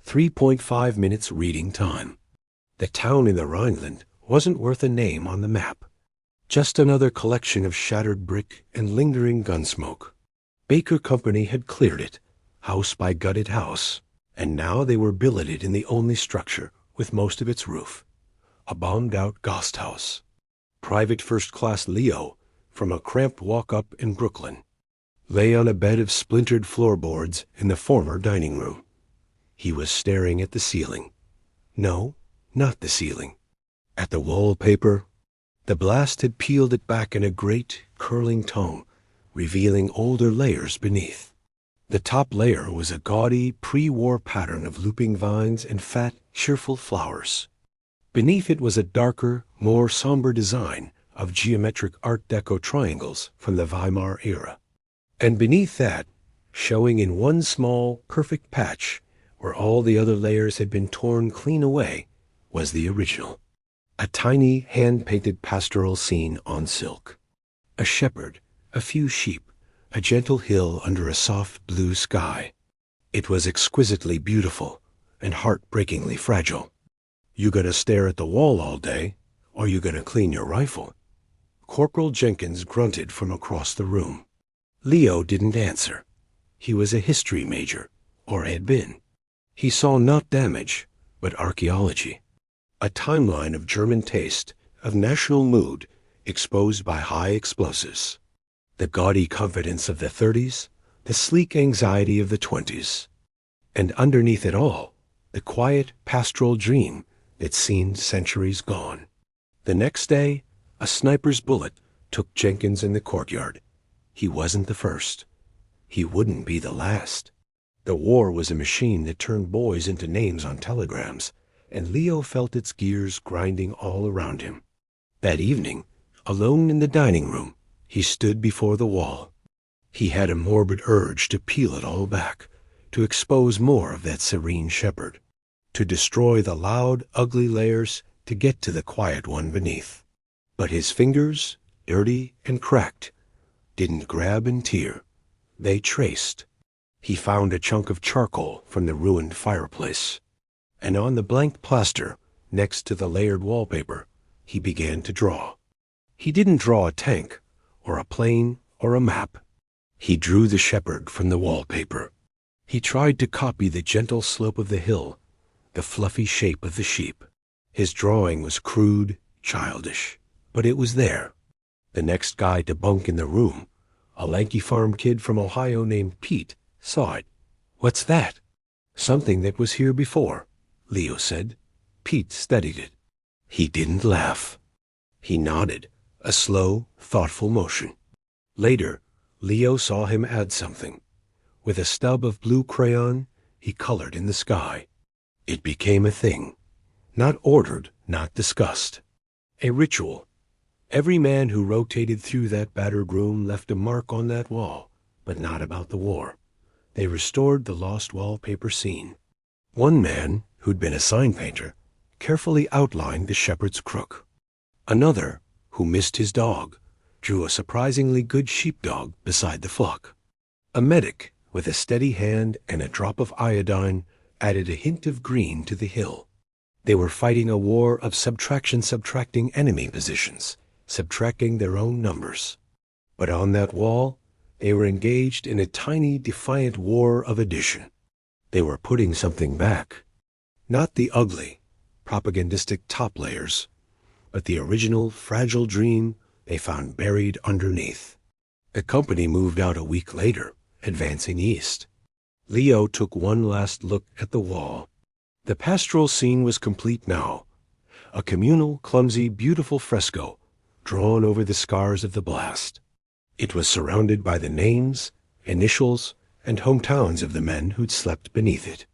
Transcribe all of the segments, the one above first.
3.5 minutes reading time. The town in the Rhineland wasn't worth a name on the map. Just another collection of shattered brick and lingering gun smoke. Baker Company had cleared it, house by gutted house, and now they were billeted in the only structure with most of its roof, a bombed-out Gasthaus. Private First Class Leo, from a cramped walk-up in Brooklyn, lay on a bed of splintered floorboards in the former dining room. He was staring at the ceiling. No, not the ceiling. At the wallpaper. The blast had peeled it back in a great, curling tongue, revealing older layers beneath. The top layer was a gaudy, pre-war pattern of looping vines and fat, cheerful flowers. Beneath it was a darker, more somber design of geometric Art Deco triangles from the Weimar era. And beneath that, showing in one small, perfect patch, where all the other layers had been torn clean away, was the original. A tiny, hand-painted pastoral scene on silk. A shepherd, a few sheep, a gentle hill under a soft blue sky. It was exquisitely beautiful and heartbreakingly fragile. You gonna stare at the wall all day, or you gonna clean your rifle? Corporal Jenkins grunted from across the room. Leo didn't answer. He was a history major, or had been. He saw not damage, but archaeology. A timeline of German taste, of national mood, exposed by high explosives. The gaudy confidence of the 30s, the sleek anxiety of the 20s. And underneath it all, the quiet pastoral dream that seemed centuries gone. The next day, a sniper's bullet took Jenkins in the courtyard. He wasn't the first. He wouldn't be the last. The war was a machine that turned boys into names on telegrams, and Leo felt its gears grinding all around him. That evening, alone in the dining room, he stood before the wall. He had a morbid urge to peel it all back, to expose more of that serene shepherd, to destroy the loud, ugly layers to get to the quiet one beneath. But his fingers, dirty and cracked, didn't grab and tear. They traced. He found a chunk of charcoal from the ruined fireplace, and on the blank plaster, next to the layered wallpaper, he began to draw. He didn't draw a tank, or a plane, or a map. He drew the shepherd from the wallpaper. He tried to copy the gentle slope of the hill, the fluffy shape of the sheep. His drawing was crude, childish, but it was there. The next guy to bunk in the room, a lanky farm kid from Ohio named Pete, saw it. "What's that?" "Something that was here before," Leo said. Pete studied it. He didn't laugh. He nodded, a slow, thoughtful motion. Later, Leo saw him add something. With a stub of blue crayon, he colored in the sky. It became a thing. Not ordered, not discussed. A ritual. Every man who rotated through that battered room left a mark on that wall, but not about the war. They restored the lost wallpaper scene. One man, who'd been a sign painter, carefully outlined the shepherd's crook. Another, who missed his dog, drew a surprisingly good sheepdog beside the flock. A medic, with a steady hand and a drop of iodine, added a hint of green to the hill. They were fighting a war of subtracting enemy positions, subtracting their own numbers. But on that wall, they were engaged in a tiny, defiant war of addition. They were putting something back. Not the ugly, propagandistic top layers, but the original, fragile dream they found buried underneath. The company moved out a week later, advancing east. Leo took one last look at the wall. The pastoral scene was complete now. A communal, clumsy, beautiful fresco, drawn over the scars of the blast. It was surrounded by the names, initials, and hometowns of the men who'd slept beneath it.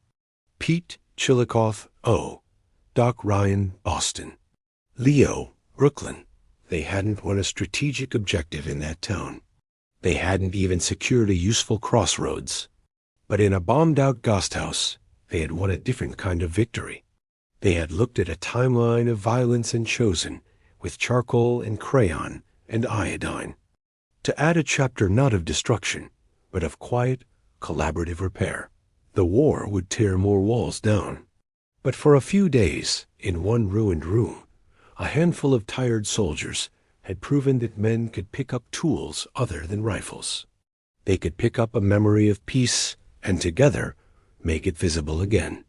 Pete Chillicothe, O. Doc Ryan, Boston. Leo, Brooklyn. They hadn't won a strategic objective in that town. They hadn't even secured a useful crossroads. But in a bombed-out Gasthaus, they had won a different kind of victory. They had looked at a timeline of violence and chosen, with charcoal and crayon and iodine, to add a chapter not of destruction, but of quiet, collaborative repair. The war would tear more walls down. But for a few days, in one ruined room, a handful of tired soldiers had proven that men could pick up tools other than rifles. They could pick up a memory of peace and together make it visible again.